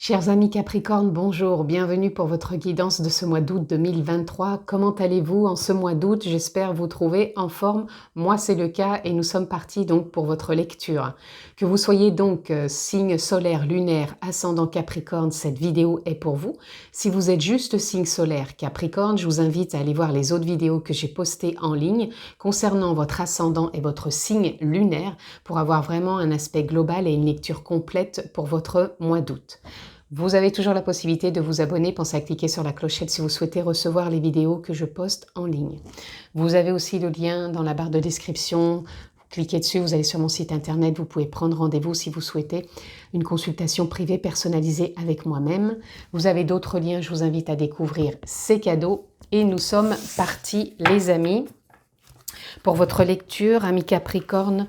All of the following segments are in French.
Chers amis Capricorne, bonjour, bienvenue pour votre guidance de ce mois d'août 2023. Comment allez-vous en ce mois d'août? J'espère vous trouver en forme. Moi, c'est le cas et nous sommes partis donc pour votre lecture. Que vous soyez donc signe solaire, lunaire, ascendant Capricorne, cette vidéo est pour vous. Si vous êtes juste signe solaire Capricorne, je vous invite à aller voir les autres vidéos que j'ai postées en ligne concernant votre ascendant et votre signe lunaire pour avoir vraiment un aspect global et une lecture complète pour votre mois d'août. Vous avez toujours la possibilité de vous abonner, pensez à cliquer sur la clochette si vous souhaitez recevoir les vidéos que je poste en ligne. Vous avez aussi le lien dans la barre de description, vous cliquez dessus, vous allez sur mon site internet, vous pouvez prendre rendez-vous si vous souhaitez une consultation privée personnalisée avec moi-même. Vous avez d'autres liens, je vous invite à découvrir ces cadeaux et nous sommes partis les amis pour votre lecture, amis Capricorne,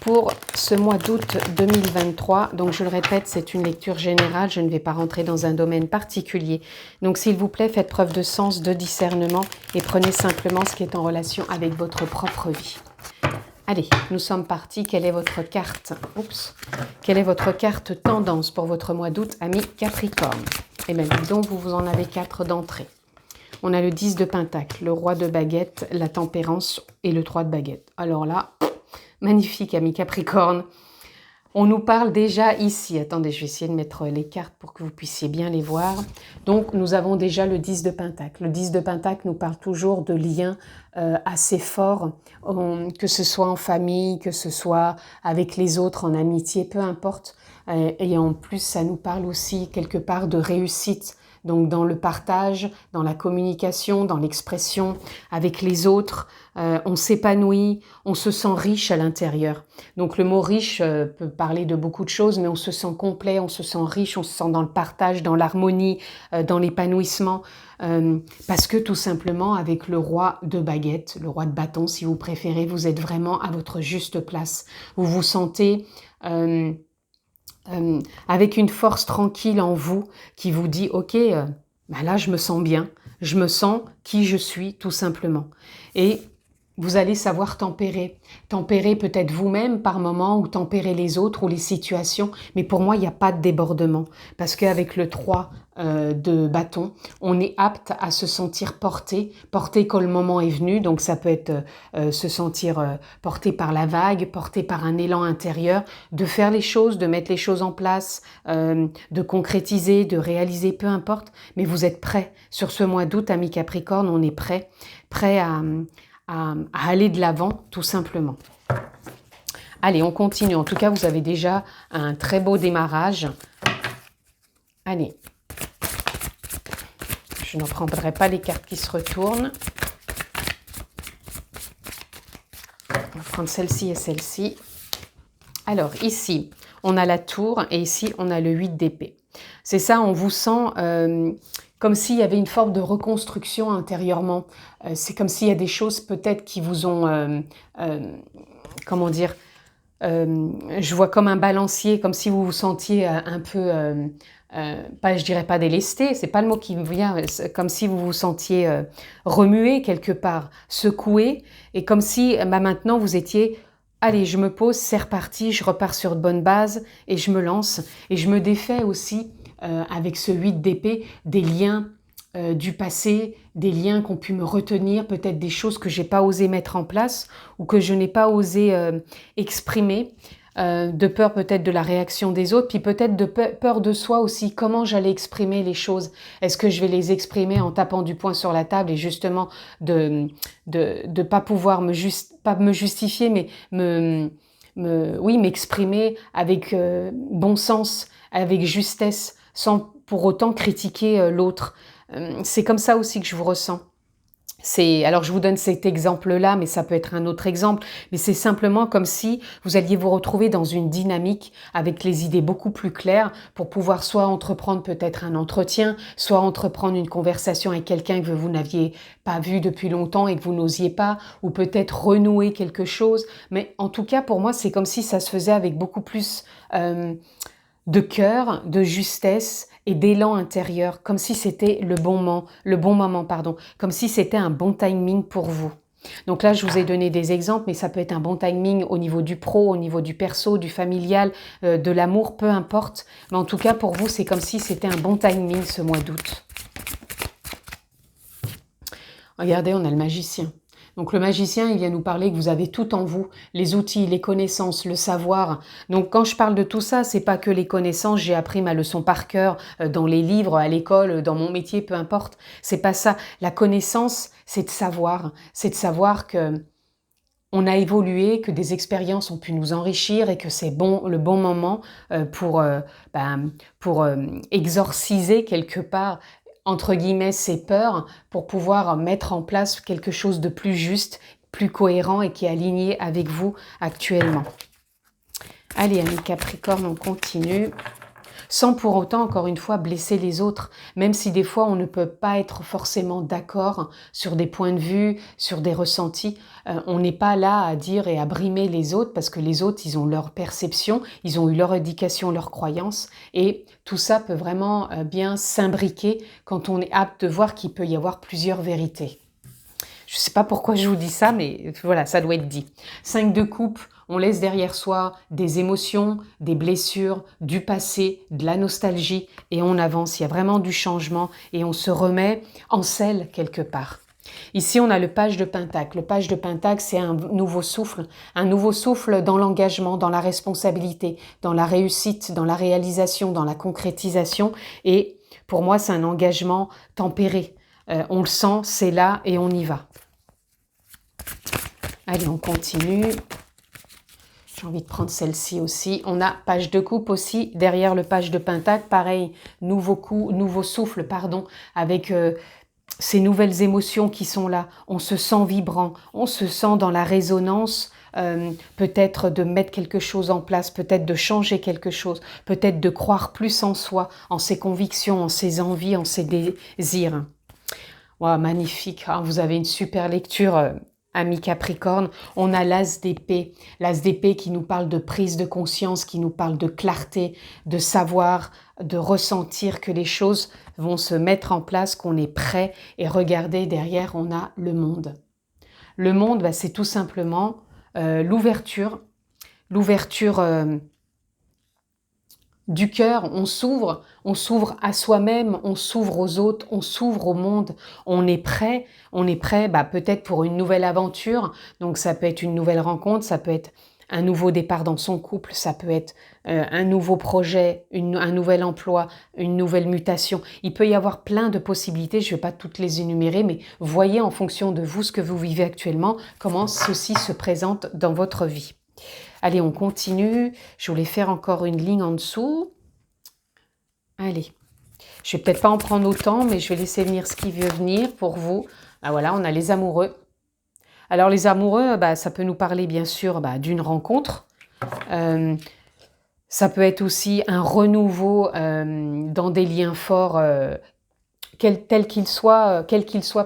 pour ce mois d'août 2023. Donc je le répète, c'est une lecture générale, je ne vais pas rentrer dans un domaine particulier. Donc s'il vous plaît, faites preuve de sens, de discernement et prenez simplement ce qui est en relation avec votre propre vie. Allez, nous sommes partis. Quelle est votre carte? Quelle est votre carte tendance pour votre mois d'août, amis Capricorne? Eh bien, donc vous en avez 4 d'entrée. On a le 10 de Pentacle, le roi de baguette, la tempérance et le 3 de baguette. Alors là, magnifique, ami Capricorne. On nous parle déjà ici. Attendez, je vais essayer de mettre les cartes pour que vous puissiez bien les voir. Donc, nous avons déjà le 10 de Pentacle. Le 10 de Pentacle nous parle toujours de liens assez forts, que ce soit en famille, que ce soit avec les autres, en amitié, peu importe. Et en plus, ça nous parle aussi quelque part de réussite. Donc dans le partage, dans la communication, dans l'expression avec les autres, on s'épanouit, on se sent riche à l'intérieur. Donc le mot riche peut parler de beaucoup de choses, mais on se sent complet, on se sent riche, on se sent dans le partage, dans l'harmonie, dans l'épanouissement. Parce que tout simplement avec le roi de baguette, le roi de bâton si vous préférez, vous êtes vraiment à votre juste place. Vous vous sentez... avec une force tranquille en vous qui vous dit « Ok, ben là je me sens bien, je me sens qui je suis tout simplement. » Et vous allez savoir tempérer. Tempérer peut-être vous-même par moment ou tempérer les autres ou les situations. Mais pour moi, il n'y a pas de débordement. Parce qu'avec le 3 de bâton, on est apte à se sentir porté. Porté quand le moment est venu. Donc ça peut être se sentir porté par la vague, porté par un élan intérieur. De faire les choses, de mettre les choses en place, de concrétiser, de réaliser, peu importe. Mais vous êtes prêts. Sur ce mois d'août, amis Capricorne, on est prêts. Prêts à aller de l'avant, tout simplement. Allez, on continue. En tout cas, vous avez déjà un très beau démarrage. Allez. Je n'en prendrai pas les cartes qui se retournent. On va prendre celle-ci et celle-ci. Alors, ici, on a la tour et ici, on a le 8 d'épée. C'est ça, on vous sent... comme s'il y avait une forme de reconstruction intérieurement. C'est comme s'il y a des choses peut-être qui vous ont... comment dire je vois comme un balancier, comme si vous vous sentiez un peu... pas, je dirais pas délesté, c'est pas le mot qui me vient, comme si vous vous sentiez remué quelque part, secoué, et comme si maintenant vous étiez... Allez, je me pose, c'est reparti, je repars sur de bonnes bases, et je me lance, et je me défais aussi... avec ce 8 d'épée, des liens du passé, des liens qui ont pu me retenir, peut-être des choses que j'ai pas osé mettre en place ou que je n'ai pas osé exprimer, de peur peut-être de la réaction des autres, puis peut-être de peur de soi aussi, comment j'allais exprimer les choses. Est-ce que je vais les exprimer en tapant du poing sur la table et justement de pas pouvoir pas me justifier, mais m'exprimer avec bon sens, avec justesse, sans pour autant critiquer l'autre. C'est comme ça aussi que je vous ressens. Alors je vous donne cet exemple-là, mais ça peut être un autre exemple, mais c'est simplement comme si vous alliez vous retrouver dans une dynamique avec les idées beaucoup plus claires pour pouvoir soit entreprendre peut-être un entretien, soit entreprendre une conversation avec quelqu'un que vous n'aviez pas vu depuis longtemps et que vous n'osiez pas, ou peut-être renouer quelque chose. Mais en tout cas, pour moi, c'est comme si ça se faisait avec beaucoup plus... de cœur, de justesse et d'élan intérieur, comme si c'était le bon moment, comme si c'était un bon timing pour vous. Donc là, je vous ai donné des exemples, mais ça peut être un bon timing au niveau du pro, au niveau du perso, du familial, de l'amour, peu importe. Mais en tout cas, pour vous, c'est comme si c'était un bon timing ce mois d'août. Regardez, on a le magicien. Donc le magicien, il vient nous parler que vous avez tout en vous, les outils, les connaissances, le savoir. Donc quand je parle de tout ça, c'est pas que les connaissances, j'ai appris ma leçon par cœur dans les livres, à l'école, dans mon métier, peu importe. C'est pas ça. La connaissance, c'est de savoir que on a évolué, que des expériences ont pu nous enrichir et que c'est bon, le bon moment pour exorciser quelque part entre guillemets ces peurs pour pouvoir mettre en place quelque chose de plus juste, plus cohérent et qui est aligné avec vous actuellement. Allez, amis Capricorne, on continue. Sans pour autant, encore une fois, blesser les autres, même si des fois on ne peut pas être forcément d'accord sur des points de vue, sur des ressentis, on n'est pas là à dire et à brimer les autres parce que les autres, ils ont leur perception, ils ont eu leur éducation, leurs croyances et tout ça peut vraiment bien s'imbriquer quand on est apte de voir qu'il peut y avoir plusieurs vérités. Je ne sais pas pourquoi je vous dis ça, mais voilà, ça doit être dit. 5 de coupe, on laisse derrière soi des émotions, des blessures, du passé, de la nostalgie, et on avance. Il y a vraiment du changement et on se remet en selle quelque part. Ici, on a le page de Pentacle. Le page de Pentacle, c'est un nouveau souffle dans l'engagement, dans la responsabilité, dans la réussite, dans la réalisation, dans la concrétisation. Et pour moi, c'est un engagement tempéré. On le sent, c'est là et on y va. Allez, on continue. J'ai envie de prendre celle-ci aussi. On a page de coupe aussi, derrière le page de Pentacle. Pareil, nouveau souffle, pardon, avec ces nouvelles émotions qui sont là. On se sent vibrant, on se sent dans la résonance, peut-être de mettre quelque chose en place, peut-être de changer quelque chose, peut-être de croire plus en soi, en ses convictions, en ses envies, en ses désirs. Wow, magnifique, hein, vous avez une super lecture, amis Capricorne. On a l'as d'épée qui nous parle de prise de conscience, qui nous parle de clarté, de savoir, de ressentir que les choses vont se mettre en place, qu'on est prêt. Et regardez, derrière, on a le monde. Le monde, bah, c'est tout simplement l'ouverture du cœur, on s'ouvre à soi-même, on s'ouvre aux autres, on s'ouvre au monde, on est prêt bah, peut-être pour une nouvelle aventure, donc ça peut être une nouvelle rencontre, ça peut être un nouveau départ dans son couple, ça peut être un nouveau projet, un nouvel emploi, une nouvelle mutation. Il peut y avoir plein de possibilités, je ne vais pas toutes les énumérer, mais voyez en fonction de vous, ce que vous vivez actuellement, comment ceci se présente dans votre vie. Allez, on continue. Je voulais faire encore une ligne en dessous. Allez. Je vais peut-être pas en prendre autant, mais je vais laisser venir ce qui veut venir pour vous. Ben voilà, on a les amoureux. Alors, les amoureux, bah, ça peut nous parler, bien sûr, bah, d'une rencontre. Ça peut être aussi un renouveau dans des liens forts, quel qu'il soit,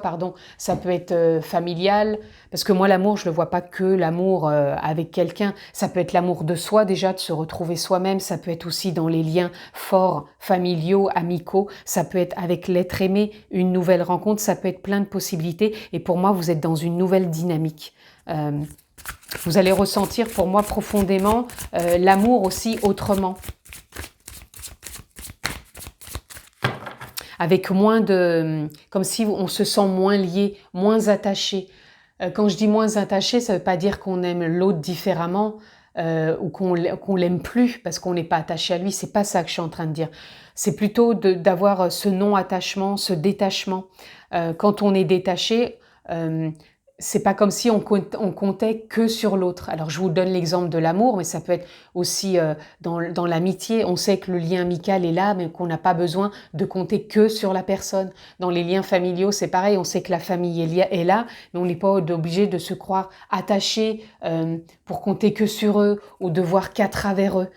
pardon, ça peut être familial, parce que moi l'amour, je le vois pas que l'amour avec quelqu'un, ça peut être l'amour de soi déjà, de se retrouver soi-même, ça peut être aussi dans les liens forts, familiaux, amicaux, ça peut être avec l'être aimé, une nouvelle rencontre, ça peut être plein de possibilités, et pour moi vous êtes dans une nouvelle dynamique. Vous allez ressentir pour moi profondément l'amour aussi autrement. Avec moins de... comme si on se sent moins lié, moins attaché. Quand je dis moins attaché, ça ne veut pas dire qu'on aime l'autre différemment ou qu'on l'aime plus parce qu'on n'est pas attaché à lui. C'est pas ça que je suis en train de dire. C'est plutôt d'avoir ce non-attachement, ce détachement. Quand on est détaché, c'est pas comme si on comptait que sur l'autre. Alors je vous donne l'exemple de l'amour, mais ça peut être aussi dans l'amitié. On sait que le lien amical est là, mais qu'on n'a pas besoin de compter que sur la personne. Dans les liens familiaux, c'est pareil. On sait que la famille est là, mais on n'est pas obligé de se croire attaché pour compter que sur eux ou de voir qu'à travers eux.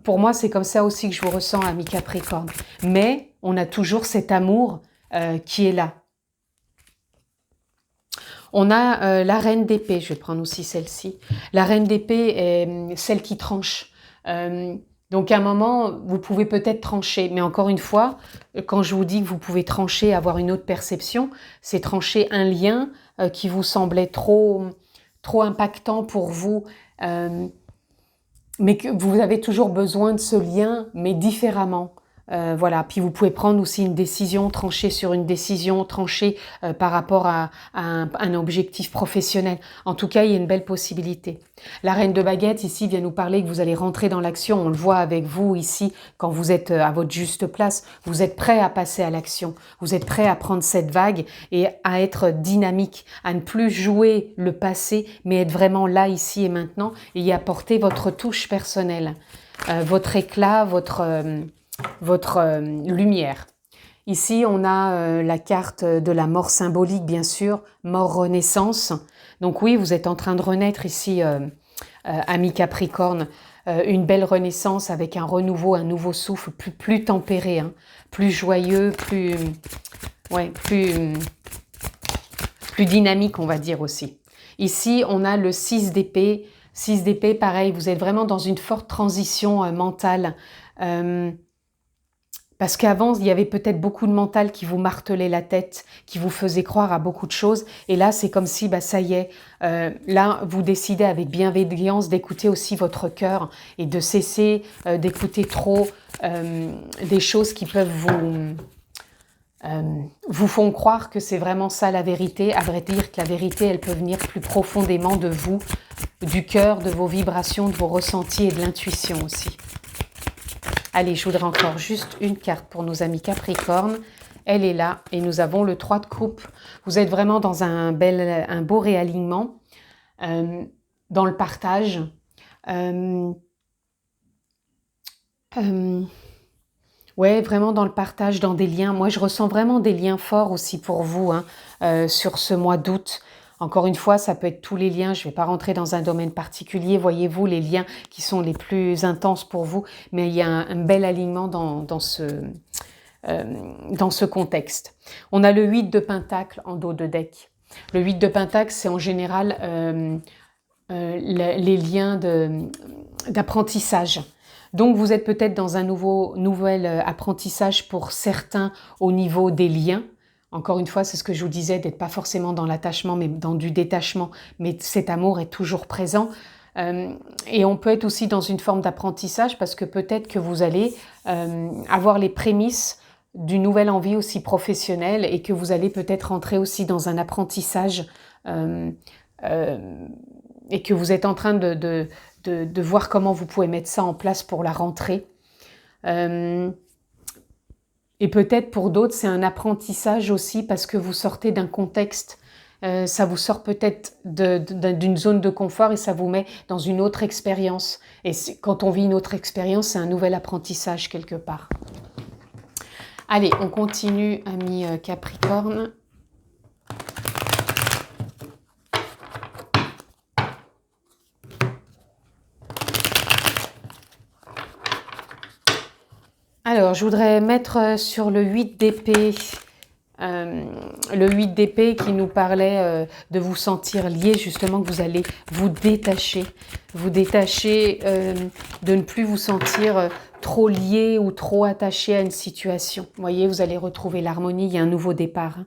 Pour moi, c'est comme ça aussi que je vous ressens, amis Capricorne. Mais on a toujours cet amour qui est là. On a la reine d'épée, je vais prendre aussi celle-ci. La reine d'épée est celle qui tranche. Donc à un moment, vous pouvez peut-être trancher, mais encore une fois, quand je vous dis que vous pouvez trancher, avoir une autre perception, c'est trancher un lien qui vous semblait trop impactant pour vous, mais que vous avez toujours besoin de ce lien, mais différemment. Voilà, puis vous pouvez prendre aussi une décision, trancher sur une décision, trancher par rapport à un objectif professionnel. En tout cas, il y a une belle possibilité. La reine de baguette ici vient nous parler que vous allez rentrer dans l'action. On le voit avec vous ici, quand vous êtes à votre juste place, vous êtes prêt à passer à l'action. Vous êtes prêt à prendre cette vague et à être dynamique, à ne plus jouer le passé, mais être vraiment là, ici et maintenant, et y apporter votre touche personnelle, votre éclat, votre lumière. Ici, on a la carte de la mort symbolique, bien sûr, mort-renaissance. Donc oui, vous êtes en train de renaître ici, ami Capricorne, une belle renaissance avec un renouveau, un nouveau souffle, plus tempéré, hein, plus joyeux, plus dynamique, on va dire aussi. Ici, on a le 6 d'épée. 6 d'épée, pareil, vous êtes vraiment dans une forte transition mentale. Parce qu'avant, il y avait peut-être beaucoup de mental qui vous martelait la tête, qui vous faisait croire à beaucoup de choses. Et là, c'est comme si, ça y est, là, vous décidez avec bienveillance d'écouter aussi votre cœur et de cesser d'écouter trop des choses qui peuvent vous font croire que c'est vraiment ça la vérité. À vrai dire que la vérité, elle peut venir plus profondément de vous, du cœur, de vos vibrations, de vos ressentis et de l'intuition aussi. Allez, je voudrais encore juste une carte pour nos amis Capricorne. Elle est là et nous avons le 3 de coupe. Vous êtes vraiment dans un beau réalignement, dans le partage. Ouais, vraiment dans le partage, dans des liens. Moi, je ressens vraiment des liens forts aussi pour vous hein, sur ce mois d'août. Encore une fois, ça peut être tous les liens. Je ne vais pas rentrer dans un domaine particulier. Voyez-vous, les liens qui sont les plus intenses pour vous. Mais il y a un bel alignement dans ce contexte. On a le 8 de Pentacle en dos de deck. Le 8 de Pentacle, c'est en général les liens d'apprentissage. Donc, vous êtes peut-être dans un nouvel apprentissage pour certains au niveau des liens. Encore une fois, c'est ce que je vous disais, d'être pas forcément dans l'attachement, mais dans du détachement. Mais cet amour est toujours présent. Et on peut être aussi dans une forme d'apprentissage parce que peut-être que vous allez avoir les prémices d'une nouvelle envie aussi professionnelle et que vous allez peut-être rentrer aussi dans un apprentissage et que vous êtes en train de voir comment vous pouvez mettre ça en place pour la rentrée. Et peut-être pour d'autres, c'est un apprentissage aussi parce que vous sortez d'un contexte, ça vous sort peut-être d'une zone de confort et ça vous met dans une autre expérience. Et quand on vit une autre expérience, c'est un nouvel apprentissage quelque part. Allez, on continue, ami Capricorne. Alors, je voudrais mettre sur le 8 d'épée, le 8 d'épée qui nous parlait de vous sentir lié, justement, que vous allez vous détacher de ne plus vous sentir trop lié ou trop attaché à une situation. Vous voyez, vous allez retrouver l'harmonie, il y a un nouveau départ. Hein.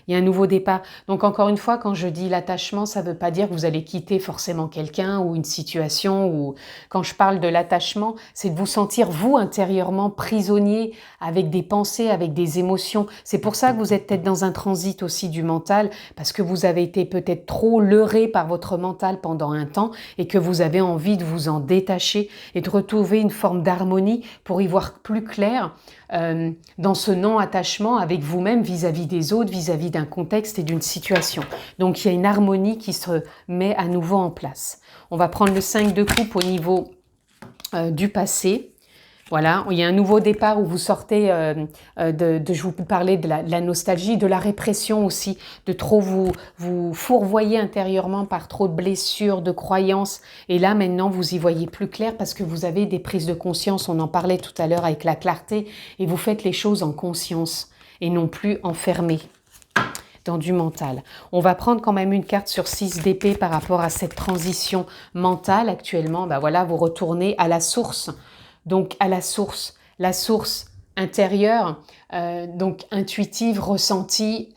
Il y a un nouveau départ. Donc encore une fois, quand je dis l'attachement, ça ne veut pas dire que vous allez quitter forcément quelqu'un ou une situation. Ou quand je parle de l'attachement, c'est de vous sentir, vous, intérieurement prisonnier avec des pensées, avec des émotions. C'est pour ça que vous êtes peut-être dans un transit aussi du mental, parce que vous avez été peut-être trop leurré par votre mental pendant un temps et que vous avez envie de vous en détacher et de retrouver une forme d'harmonie pour y voir plus clair dans ce non-attachement avec vous-même vis-à-vis des autres, vis-à-vis d'un contexte et d'une situation. Donc il y a une harmonie qui se met à nouveau en place. On va prendre le 5 de coupe au niveau du passé. Voilà, il y a un nouveau départ où vous sortez je vous parlais de la nostalgie, de la répression aussi, de trop vous fourvoyer intérieurement par trop de blessures, de croyances. Et là, maintenant, vous y voyez plus clair parce que vous avez des prises de conscience. On en parlait tout à l'heure avec la clarté. Et vous faites les choses en conscience et non plus enfermées dans du mental. On va prendre quand même une carte sur 6 d'épée par rapport à cette transition mentale actuellement. Ben voilà, vous retournez à la source donc à la source intérieure, donc intuitive, ressentie.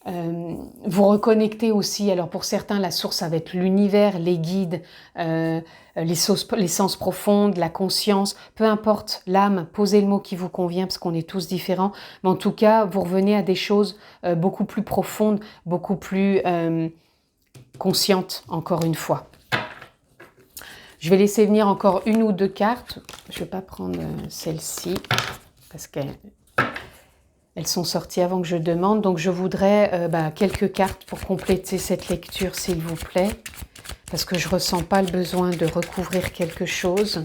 Vous reconnectez aussi, alors pour certains la source ça va être l'univers, les guides, les sens profondes, la conscience, peu importe, l'âme, posez le mot qui vous convient parce qu'on est tous différents, mais en tout cas vous revenez à des choses beaucoup plus profondes, beaucoup plus conscientes encore une fois. Je vais laisser venir encore une ou deux cartes, je ne vais pas prendre celle-ci parce qu'elle... Elles sont sorties avant que je demande, donc je voudrais quelques cartes pour compléter cette lecture, s'il vous plaît, parce que je ne ressens pas le besoin de recouvrir quelque chose.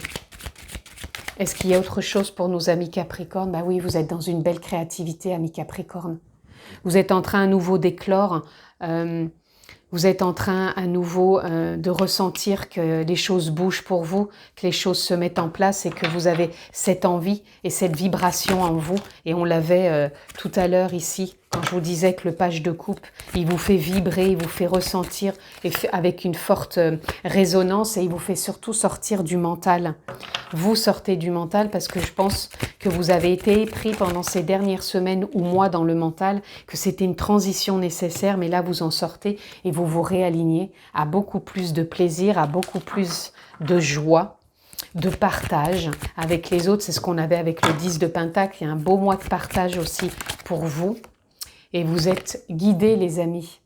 Est-ce qu'il y a autre chose pour nos amis Capricorne? Bah oui, vous êtes dans une belle créativité, amis Capricorne. Vous êtes en train à nouveau d'éclore. Vous êtes en train à nouveau de ressentir que les choses bougent pour vous, que les choses se mettent en place et que vous avez cette envie et cette vibration en vous. Et on l'avait tout à l'heure ici, quand je vous disais que le page de coupe, il vous fait vibrer, il vous fait ressentir avec une forte résonance et il vous fait surtout sortir du mental. Vous sortez du mental parce que je pense que vous avez été pris pendant ces dernières semaines ou mois dans le mental, que c'était une transition nécessaire, mais là vous en sortez et vous vous réalignez à beaucoup plus de plaisir, à beaucoup plus de joie, de partage avec les autres. C'est ce qu'on avait avec le 10 de Pentacle. Il y a un beau mois de partage aussi pour vous. Et vous êtes guidés, les amis.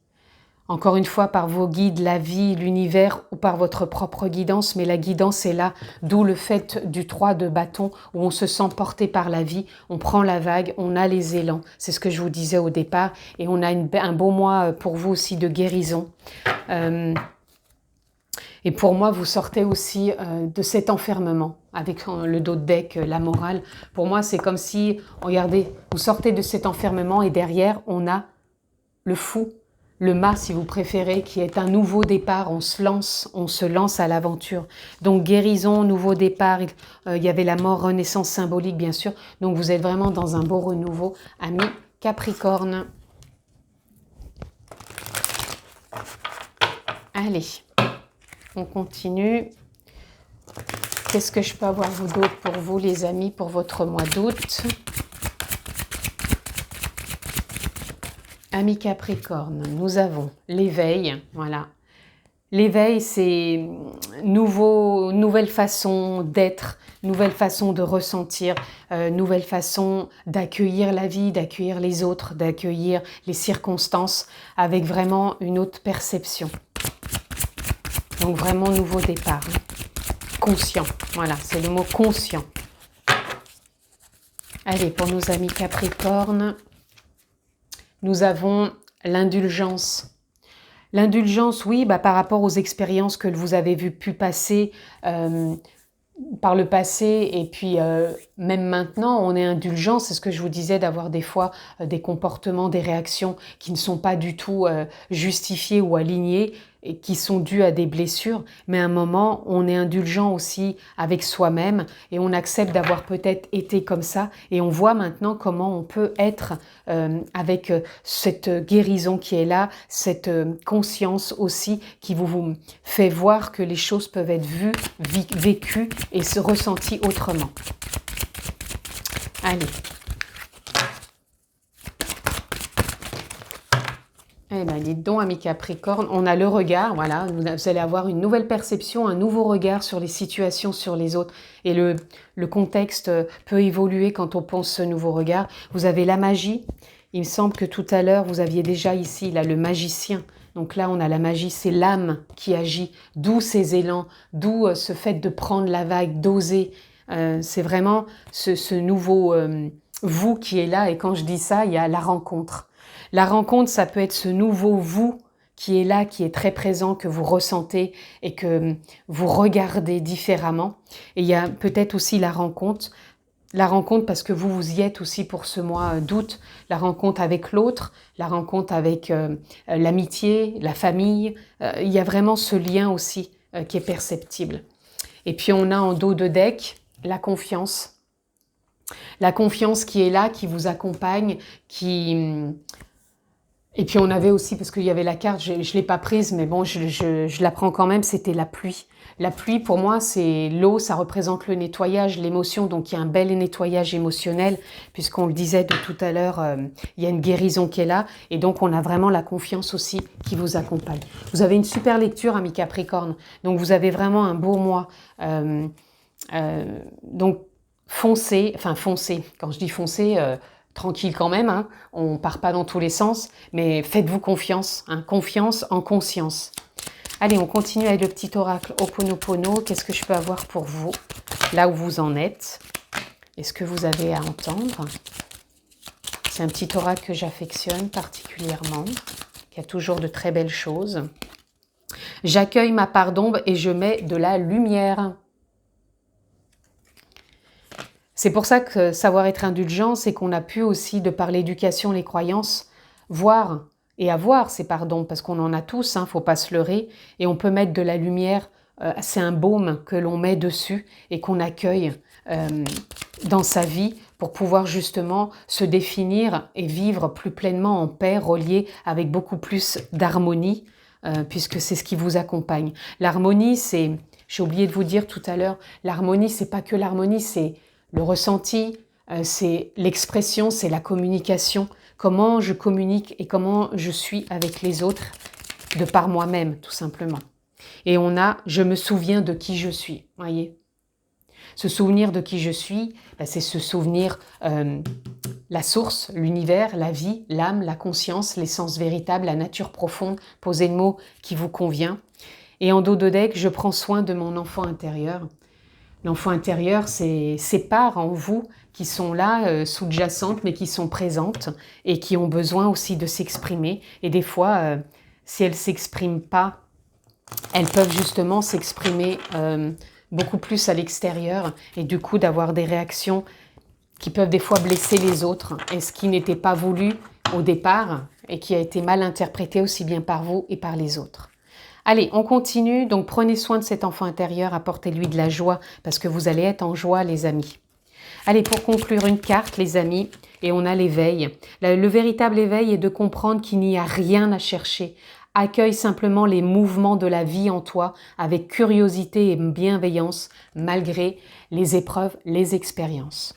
Encore une fois, par vos guides, la vie, l'univers ou par votre propre guidance. Mais la guidance est là, d'où le fait du 3 de bâton où on se sent porté par la vie. On prend la vague, on a les élans. C'est ce que je vous disais au départ. Et on a un beau mois pour vous aussi de guérison. Et pour moi, vous sortez aussi de cet enfermement avec le dos de deck, la morale. Pour moi, c'est comme si, regardez, vous sortez de cet enfermement et derrière, on a le fou, le mât si vous préférez, qui est un nouveau départ. On se lance à l'aventure. Donc guérison, nouveau départ. Il y avait la mort, renaissance symbolique, bien sûr. Donc vous êtes vraiment dans un beau renouveau, amis Capricorne. Allez. On continue. Qu'est-ce que je peux avoir d'autre pour vous, les amis, pour votre mois d'août? Amis Capricorne, nous avons l'éveil. Voilà. L'éveil, c'est nouvelle façon d'être, nouvelle façon de ressentir, nouvelle façon d'accueillir la vie, d'accueillir les autres, d'accueillir les circonstances avec vraiment une autre perception. Donc vraiment nouveau départ, conscient, voilà, c'est le mot conscient. Allez, pour nos amis Capricorne, nous avons l'indulgence. L'indulgence, oui, par rapport aux expériences que vous avez pu passer par le passé et puis même maintenant, on est indulgent. C'est ce que je vous disais, d'avoir des fois des comportements, des réactions qui ne sont pas du tout justifiées ou alignées et qui sont dues à des blessures. Mais à un moment, on est indulgent aussi avec soi-même et on accepte d'avoir peut-être été comme ça et on voit maintenant comment on peut être avec cette guérison qui est là, cette conscience aussi qui vous fait voir que les choses peuvent être vues, vécues et se ressenties autrement. Allez. Eh bien, dites donc, amis Capricorne, on a le regard, voilà, vous allez avoir une nouvelle perception, un nouveau regard sur les situations, sur les autres. Et le contexte peut évoluer quand on pense ce nouveau regard. Vous avez la magie. Il me semble que tout à l'heure, vous aviez déjà ici, là, le magicien. Donc là, on a la magie, c'est l'âme qui agit, d'où ces élans, d'où ce fait de prendre la vague, d'oser. C'est vraiment ce nouveau vous qui est là. Et quand je dis ça, il y a la rencontre. La rencontre, ça peut être ce nouveau vous qui est là, qui est très présent, que vous ressentez et que vous regardez différemment. Et il y a peut-être aussi la rencontre parce que vous y êtes aussi pour ce mois d'août, la rencontre avec l'autre, la rencontre avec l'amitié, la famille. Il y a vraiment ce lien aussi qui est perceptible. Et puis on a en dos de deck la confiance. La confiance qui est là, qui vous accompagne, qui Et puis on avait aussi, parce qu'il y avait la carte, je ne l'ai pas prise, mais bon, je la prends quand même, c'était la pluie. La pluie, pour moi, c'est l'eau, ça représente le nettoyage, l'émotion, donc il y a un bel nettoyage émotionnel, puisqu'on le disait de tout à l'heure, il y a une guérison qui est là, et donc on a vraiment la confiance aussi qui vous accompagne. Vous avez une super lecture, ami Capricorne, donc vous avez vraiment un beau mois. Donc foncez, enfin foncez, quand je dis foncez, tranquille quand même, hein, on ne part pas dans tous les sens, mais faites-vous confiance, hein, confiance en conscience. Allez, on continue avec le petit oracle Ho'oponopono. Qu'est-ce que je peux avoir pour vous, là où vous en êtes? Est-ce que vous avez à entendre? C'est un petit oracle que j'affectionne particulièrement, qui a toujours de très belles choses. J'accueille ma part d'ombre et je mets de la lumière. C'est pour ça que savoir être indulgent, c'est qu'on a pu aussi, de par l'éducation, les croyances, voir et avoir ces pardons, parce qu'on en a tous, hein, faut pas se leurrer, et on peut mettre de la lumière, c'est un baume que l'on met dessus et qu'on accueille dans sa vie pour pouvoir justement se définir et vivre plus pleinement en paix, relié avec beaucoup plus d'harmonie, puisque c'est ce qui vous accompagne. L'harmonie, c'est, j'ai oublié de vous dire tout à l'heure, l'harmonie, c'est pas que l'harmonie, c'est le ressenti, c'est l'expression, c'est la communication, comment je communique et comment je suis avec les autres, de par moi-même, tout simplement. Et on a « je me souviens de qui je suis », voyez. Se souvenir de qui je suis, c'est se souvenir la source, l'univers, la vie, l'âme, la conscience, l'essence véritable, la nature profonde, posez le mot qui vous convient. Et en dos de deck, je prends soin de mon enfant intérieur. L'enfant intérieur, c'est ces parts en vous qui sont là, sous-jacentes, mais qui sont présentes et qui ont besoin aussi de s'exprimer. Et des fois, si elles ne s'expriment pas, elles peuvent justement s'exprimer beaucoup plus à l'extérieur et du coup d'avoir des réactions qui peuvent des fois blesser les autres. Et ce qui n'était pas voulu au départ et qui a été mal interprété aussi bien par vous et par les autres. Allez, on continue. Donc, prenez soin de cet enfant intérieur, apportez-lui de la joie parce que vous allez être en joie, les amis. Allez, pour conclure, une carte, les amis, et on a l'éveil. Le véritable éveil est de comprendre qu'il n'y a rien à chercher. Accueille simplement les mouvements de la vie en toi avec curiosité et bienveillance malgré les épreuves, les expériences.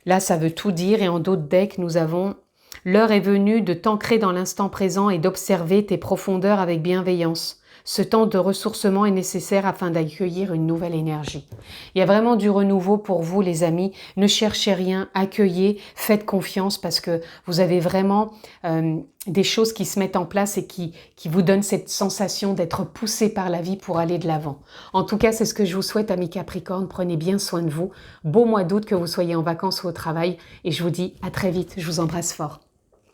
Là, ça veut tout dire et en d'autres decks, nous avons « L'heure est venue de t'ancrer dans l'instant présent et d'observer tes profondeurs avec bienveillance. Ce temps de ressourcement est nécessaire afin d'accueillir une nouvelle énergie. » Il y a vraiment du renouveau pour vous, les amis. Ne cherchez rien, accueillez, faites confiance parce que vous avez vraiment des choses qui se mettent en place et qui vous donnent cette sensation d'être poussé par la vie pour aller de l'avant. En tout cas, c'est ce que je vous souhaite, amis Capricorne. Prenez bien soin de vous. Beau mois d'août, que vous soyez en vacances ou au travail. Et je vous dis à très vite. Je vous embrasse fort.